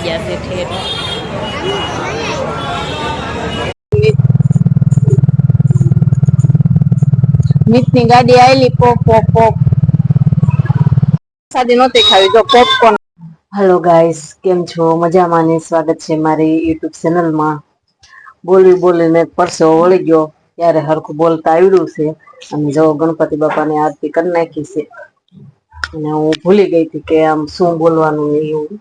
ગયા છે ઠેર. મિતની ગાડી આવેલી પોપ પોપ પોપ સાદી નહોતી ખાવી જો પોપકોર્ન. હેલો ગાઈસ, કેમ છો? મજામાં ને? સ્વાગત છે મારી યુટ્યુબ ચેનલમાં. બોલી બોલીને પરસો વળી ગયો ત્યારે હરખું બોલતા આવડ્યું છે. અને જો ગણપતિ બાપાની આરતી કરી નાખી છે. અને હું ભૂલી ગઈ હતી કે આમ શું બોલવાનું એવું.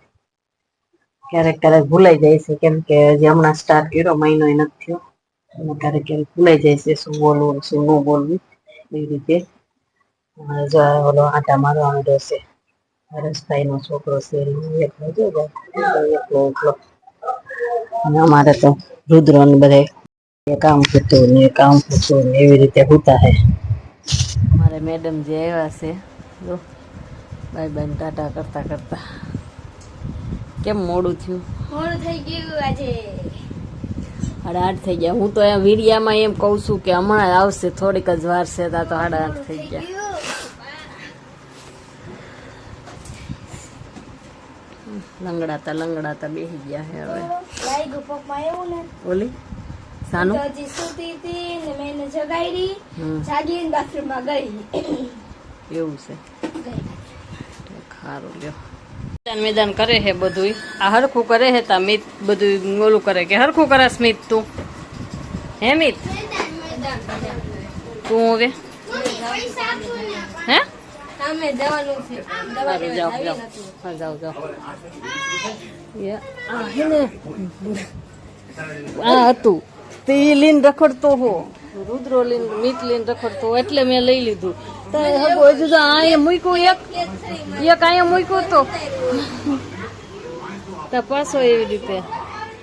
ક્યારેક ક્યારેક ભૂલાઈ જાય છે કેમ કે હજી હમણાં સ્ટાર્ટ કર્યો મહિનો નથી થયો. ક્યારેક ક્યારેક ભૂલાઈ જાય છે શું બોલવું શું ન બોલવું એ રીતે. જો ઓલો આટા મારવા માંડ્યો છે. હરેશભાઈ નો છોકરો છે અને અમારે તો રુદ્ર ને બધા કામ કરતું ને કામ કરતું ને એવી રીતે હોતા હે. મારે મેડમ જે આવ્યા છે જો બાય બાય ટાટા કરતા કરતા. કેમ મોડું થયું? મોડું થઈ ગયું આજે. 8:30 થઈ ગયા. હું તો અહીંયા વીડિયામાં એમ કહું છું કે હમણાં આવશે, થોડીક જ વાર છે તો 8:30 થઈ ગયા. લંગડાતા બેસી ગયા હે હવે. લાઈગુ પપ્પા એવું ને ઓલી સાનું તો હજી સૂતી હતી ને મેં એને જગાડી જાગીને બાથરૂમમાં ગઈ. એવું છે. સારું લ્યો. મેદાન કરે હે બધું. આ હરખું કરે હે તા મિત બધું ઓલું કરે કે હરખું કરે સ્મિત તું હે મિત તું હવે હે સામે જવાનું છે. દવા લેવા જાઓ આવી જાઓ નથી. હા જાઓ જાઓ. આ હે ને આ હતું તે લીન રખડતો હો રુદ્રો લીન મિત લીન રખડતો એટલે મેં લઈ લીધું. તો હજુ તો અહીંયા મૂક્યું એક અહીંયા મૂક્યું તો પાછો એવી રીતે.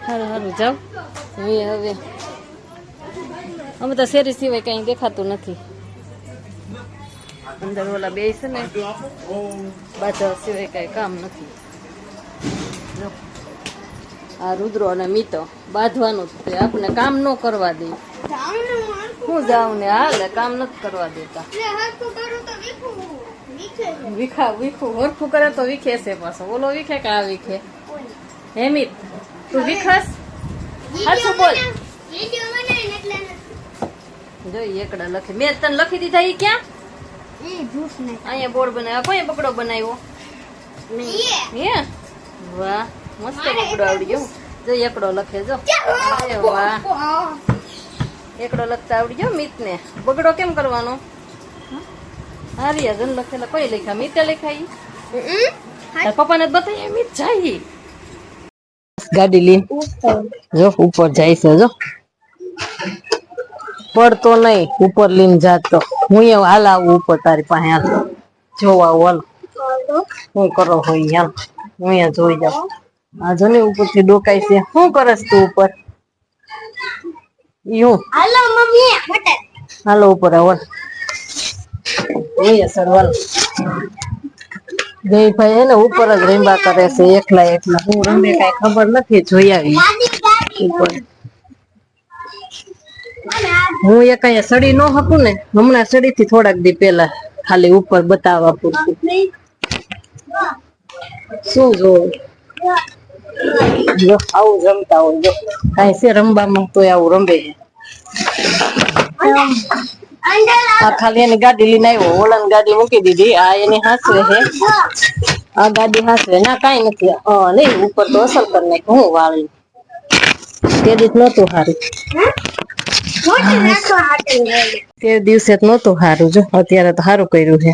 સારું સારું જાઓ. હવે અમે તો શેરી સિવાય કઈ દેખાતું નથી. અંદર ઓલા બે છે ને બાજુ સિવાય કઈ કામ નથી. આ રુદ્રો અને મીતો બાંધવાનું છે. આપણે કામ ન કરવા દે. હું જાઉં ને હાલે કામ નથી કરવા દેતા. વીખું હરખું કરે તો વીખે છે પાછો. ઓલો વીખે કે આ વીખે? હેમિત તું વીખસ હાચું બોલ. જોઈ એકડા લખી મેં તને લખી દીધા. ઈ ક્યાં? અહીંયા બોર્ડ બનાવ્યો. કોઈ બકડો બનાવ્યો? હે વાહ મસ્ત બકડો આવડી ગયો. જો એકડો લખે જો. વાહ એકડો લખતા આવડી ગયો મિત ને. બગડો કેમ કરવાનો? હારિયા જન લખેલા કોઈ લખ્યા? મિતે લખાઈ. પપ્પા ને બતાવી મિત જાય. ગાડી લઈ જો ઉપર જાય છે. જો પડતો નહી ઉપર લઈને જાતો. હું એવું હાલ આવું ઉપર તારી પાસે હાલ જોવા હાલ શું કરો હોય હાલ હું અહીંયા જોઈ જાઉં. આ જો ને ઉપર થી ડોકાય છે. શું કરસ તું ઉપર? હાલો મમ્મી હાલો ઉપર આવો. સરવાલ જયભાઈ હે ને ઉપર જ રેમ્બા કરે છે એકલા એકલા. હું રમે કઈ ખબર નથી. જોઈ આવી ઉપર. હું એક અહીંયા સડી ન હતું ને હમણાં સડી થી થોડાક દી પેલા ખાલી ઉપર બતાવવા પૂરતું. શું જોવું જો આવું રમતા હોય. જો કઈ છે રમવામાં તો આવું રમે છે. આ ખાલી એની ગાડી લઈને આવ્યો. ઓલાની ગાડી મૂકી દીધી. આ એની હાસવે છે. આ ગાડી હાસવે ના કઈ નથી. નઈ ઉપર તો અસર કરી નાખ. હું વાળી તે દિવસ નતું સારું. તે દિવસે જ નતું સારું. જો અત્યારે તો સારું કર્યું છે.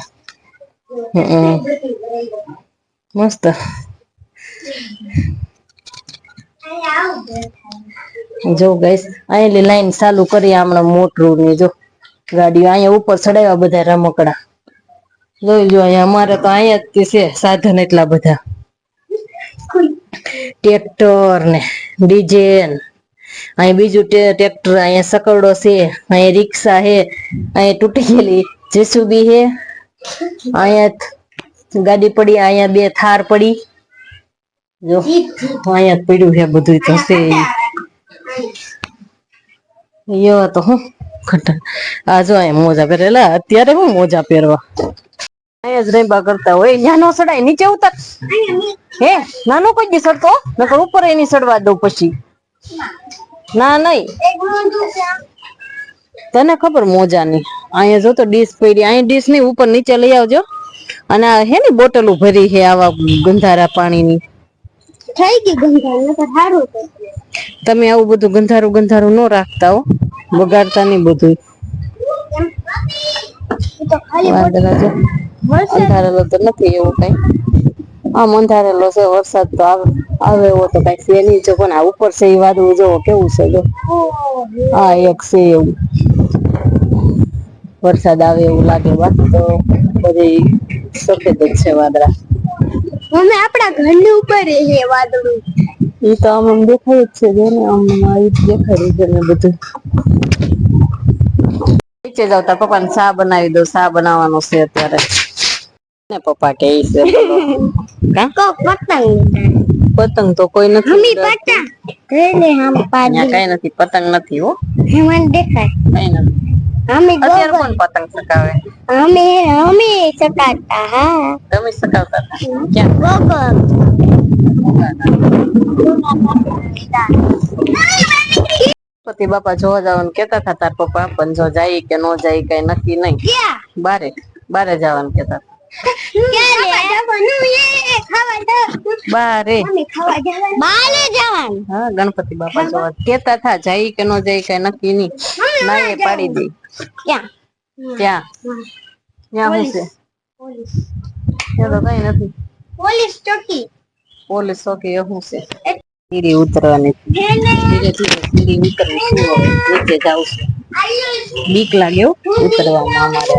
મસ્ત. જો ગઈસ અહીંની લાઈન ચાલુ કરી હમણાં મોટરું ની. જો ગાડીઓ અહીંયા ઉપર ચડાવ્યા બધા રમકડા. જોઈ જો અહીંયા અમારે તો અહીંયા જ છે સાધન એટલા બધા. ટ્રેક્ટર ને ડીજે અહીં બીજું ટ્રેક્ટર. અહીંયા સકડો છે. અહીંયા રિક્ષા હે. અહીંયા તૂટી ગયેલી જેસુબી હે. અહીંયા ગાડી પડી. અહીંયા બે થાર પડી. જો અહીંયા પડ્યું છે બધું તો છે. તો હું આ જો અહીંયા મોજા પહેરેલા. અત્યારે હું મોજા પહેરવા અહીંયા જ રેબા કરતા હોય ત્યાં નો સડાય નીચે ઉતર હે નાનો કોઈ દી સડતો નકર ઉપર એની સડવા દઉં પછી ના નહીં તને ખબર મોજાની અહીંયા જો તો ડીશ પડી અહીંયા ડીશ ની ઉપર નીચે લઈ આવજો અને આ હે ને બોટલો ભરી છે આવા ગંધારા પાણીની થઈ ગઈ ગંધારું તો સારું છે તમે આવું બધું ગંધારું ગંધારું ન રાખતા હો બગાડતા નહીં બધું તો ખાલી અંધારેલો તો નથી એવું કઈ આમ અંધારેલો છે વરસાદ તો આવે એવો તો કઈ છે નહીં જો પણ આ ઉપર છે એ વાદળું જોવો કેવું છે જો હા એક છે એવું વરસાદ આવે એવું લાગે બાકી તો બધી સફેદ જ છે વાદળા મમ્મી આપણા ઘરની ઉપર છે વાદળું એ તો આમ દેખાય જ છે જો ને આમ આવી દેખાય છે ને બધું નીચે જાવ તાર પપ્પાને ચા બનાવી દો ચા બનાવવાનો છે અત્યારે ને પપ્પા કે છે કો પતંગ પતંગ તો કોઈ નથી મમ્મી પતંગ ઘરે હમ અહીંયા કઈ નથી પતંગ નથી હો મને દેખાય કઈ નથી અમે અત્યારે કોણ પતંગ ચગાવે અમે ચકાતા હા તમે ચગાવતા હતા ક્યાં ગોગો ગણપતિ બાપા જોવા જવાનું કેતા હતા તાર પપ્પા પણ જો જાય કે નો જાય કઈ નક્કી નહીં બારે જવાનું કેતા બારે હા ગણપતિ બાપા જોવા કેતા હતા જાય કે નો જાય કઈ નક્કી નહીં ના એ પાડી દે ત્યાં ત્યાં શું છે ત્યાં તો કઈ નથી પોલીસ ચોકી એ શું છે સીડી ઉતરવાની ધીરે ધીરે સીડી ઉતરવી નીચે જાવ છે બીક લાગે ઉતરવામાં અમારે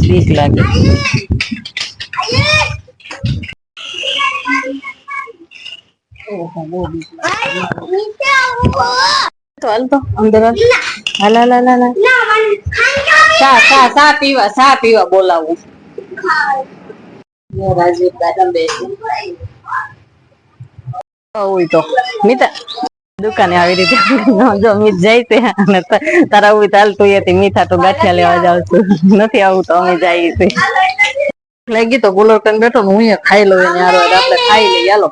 બીક લાગે તો હાલ તો અંદર હાલ ચા પીવા બોલાવું રાજીવ દાદા બેસી હોય તો મીઠા દુકાને આવી રીતે જો મીઠ જાય તે અને તારા ઉભી ચાલતું હતી મીઠા તો ગાંઠિયા લેવા જાવ છું નથી આવું તો અમે જઈએ છે લાગી તો ગુલર કન બેઠો હું ખાઈ લઉં એને આપણે ખાઈ લઈએ હાલો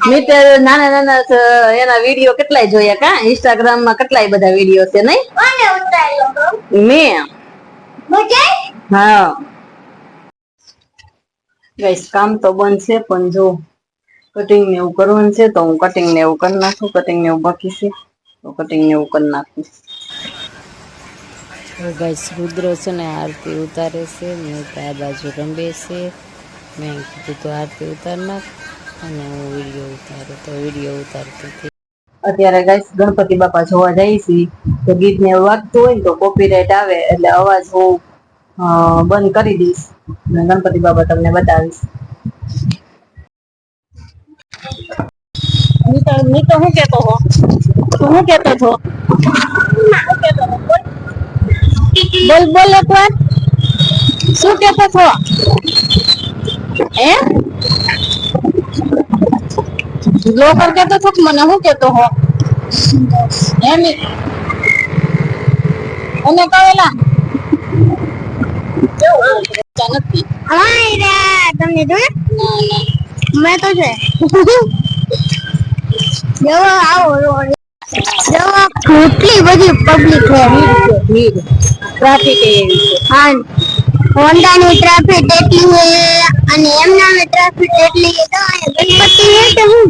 મીઠ નાના નાના એના વિડીયો કેટલાય જોયા કા ઇન્સ્ટાગ્રામ માં કેટલાય બધા વિડીયો છે નહીં મેં હા ગાઈસ કામ તો બંધ છે પણ જો કટિંગ ને એવું કરવાનું છે તો હું કટિંગ ને એવું કરી નાખું કટિંગ ને એવું બાકી છે તો કટિંગ ને એવું કરી નાખું ગાઈસ રુદ્ર છે ને આરતી ઉતારે છે ને આ બાજુ રંબે છે મેં કીધું તો આરતી ઉતાર નાખ અને હું વિડીયો ઉતારતી હતી અત્યારે ગાઈસ ગણપતિ બાપા જોવા જાય છે તો ગીત ને વાગતું હોય ને તો કોપીરાઈટ આવે એટલે અવાજ હું બંધ કરી દઈશ અને ગણપતિ બાપા તમને બતાવીશ નીતો હું કેતો હો તું હું કેતો છો બોલ એક વાર શું કેતો છો લોકર કેતો છો કે મને શું કેતો હો એમ અને કહેલા નથી તમને જો મેં તો છે કેટલી બધી પબ્લિક છે ટ્રાફિક એવી છે હા હોન્ડા ની ટ્રાફિક એટલી છે અને એમના ની ટ્રાફિક એટલી છે તો ગણપતિ છે કે હું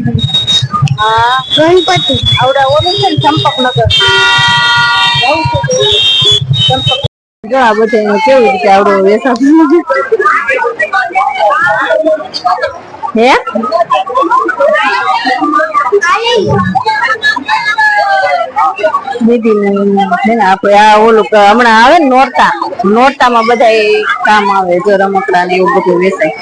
હા ગણપતિ આવડા ઓલું છે ને ચંપકનગર જો આ બધે કેવી રીતે આવડો વેસા હે દીદી આપડે આ ઓલું હમણાં આવે ને નોરતા માં બધા કામ આવે જો રમકડા ને એવું બધું વેચાય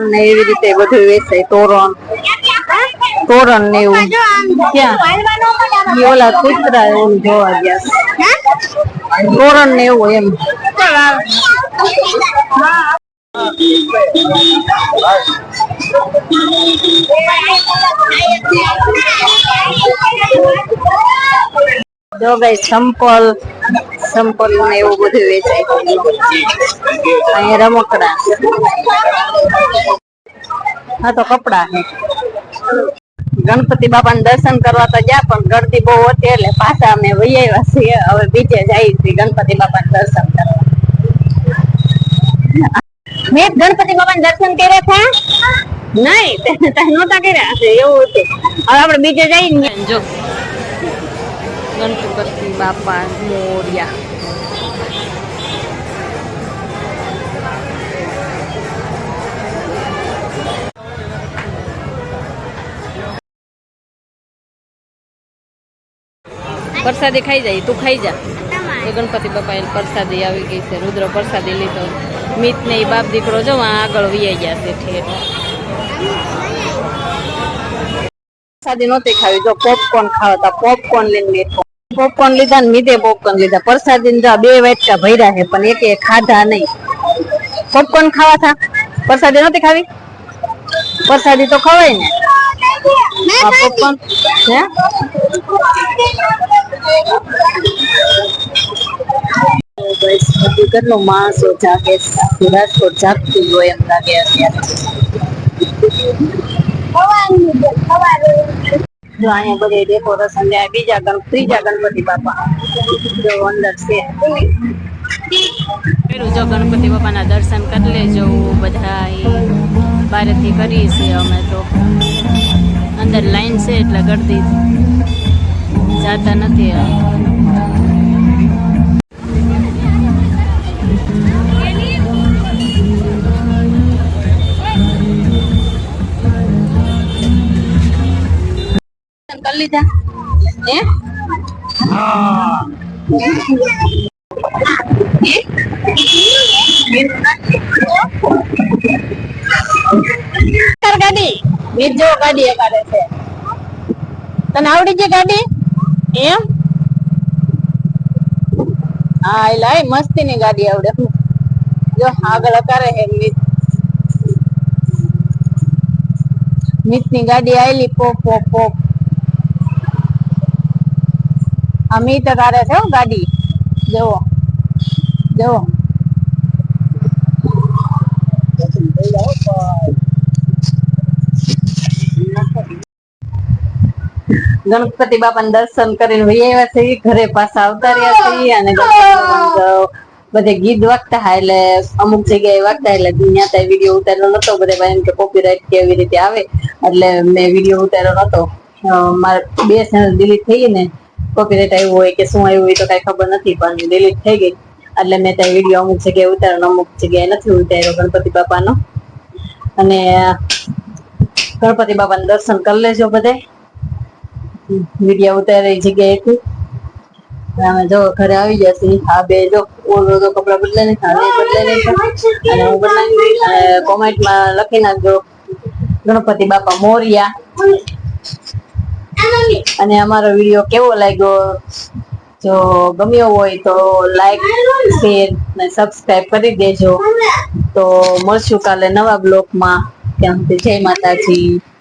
ને એવી રીતે બધું વેચાય તોરણ ને એવું ક્યાં ઓલા કુતરા એવું જોવા ગયા તોરણ ને એવું એમ જો ભાઈ સંપલ ને એવું બધું વેચાય અહીંયા રમકડા હા તો કપડા ગણપતિ બાપા ને દર્શન કરવા તો ગયા પણ ગરદી બહુ હતી એટલે પાછા અમે વહી આવ્યા છીએ હવે બીજે જાય ગણપતિ બાપા ને દર્શન કરવા મેં ગણપતિ બાપા ને દર્શન કર્યા હતા નહીં નહોતા કર્યા એવું હતું હવે આપણે બીજે જઈને જો ગણપતિ બાપા મોર્યા પ્રસાદી ખાઈ જાય તું ખાઈ જા એ ગણપતિ બાપા એ પ્રસાદી આવી ગઈ છે રુદ્ર પ્રસાદી લીધો મિત ને એ બાપ દીકરો જો આગળ વૈયા ગયા છે ઠેર પ્રસાદી નહોતી ખાવી જો પોપકોર્ન ખાવા પોપકોર્ન લઈને પોપકોર્ન લીધા ને મીધે પોપકોર્ન લીધા પ્રસાદી ને 2 વાટકા ભર્યા છે પણ એકે ખાધા નહીં પોપકોર્ન ખાવા થા પ્રસાદી નહોતી ખાવી પ્રસાદી તો ખવાય ને પોપકોર્ન હે કેટલો માણસો જાગે રાજકોટ જાગતું હોય એમ લાગે અત્યારે અહીંયા બધે ડેકોરેશન ત્રીજા ગણપતિ બાપા જો અંદર છે જો ગણપતિ બાપાના દર્શન કરી લેજો બધા બારેથી કરી છે અમે તો અંદર લાઈન છે એટલે ગરદી જાતા નથી कर लीधा गाड़ी बीजो गाड़ी करे छे तने आवड़ी जे गाड़ी एम हां लाय मस्ती ની ગાડી આવડે જો આગળ કરે હે મિત ની ગાડી આઈલી પોપ પોપ પોપ અમિત કરે છે ગાડી જો જો ગણપતિ બાપા દર્શન કરીને વૈયા છે ઘરે પાછા આવતા રહ્યા છે અને બધે ગીત વાગતા હા એટલે અમુક જગ્યાએ વાગતા એટલે ત્યાં ત્યાં વિડીયો ઉતારેલો નતો બધે એમ કે કોપીરાઈટ કે એવી રીતે આવે એટલે મેં વિડીયો ઉતારેલો નતો મારે 2 ચેનલ ડિલીટ થઈ ગઈ ને કોપીરાઈટ આવ્યું હોય કે શું આવ્યું હોય તો કઈ ખબર નથી પણ ડિલીટ થઈ ગઈ એટલે મેં ત્યાં વિડીયો અમુક જગ્યાએ ઉતાર્યો અમુક જગ્યાએ નથી ઉતાર્યો ગણપતિ બાપાનો અને ગણપતિ બાપાના દર્શન કરી લેજો બધે વિડીયો ઉતારેલી જગ્યાએથી અમે જો ઘરે આવી જશે આ બે જો ઓલો તો કપડા બદલે ને ખાને બદલે ને અને હું બનાવી કોમેન્ટમાં લખી નાખજો ગણપતિ બાપા મોર્યા અને અમારો વિડીયો કેવો લાગ્યો જો ગમ્યો હોય તો લાઈક શેર અને સબસ્ક્રાઇબ કરી દેજો તો મળશું કાલે નવા બ્લોગમાં ત્યાં સુધી જય માતાજી।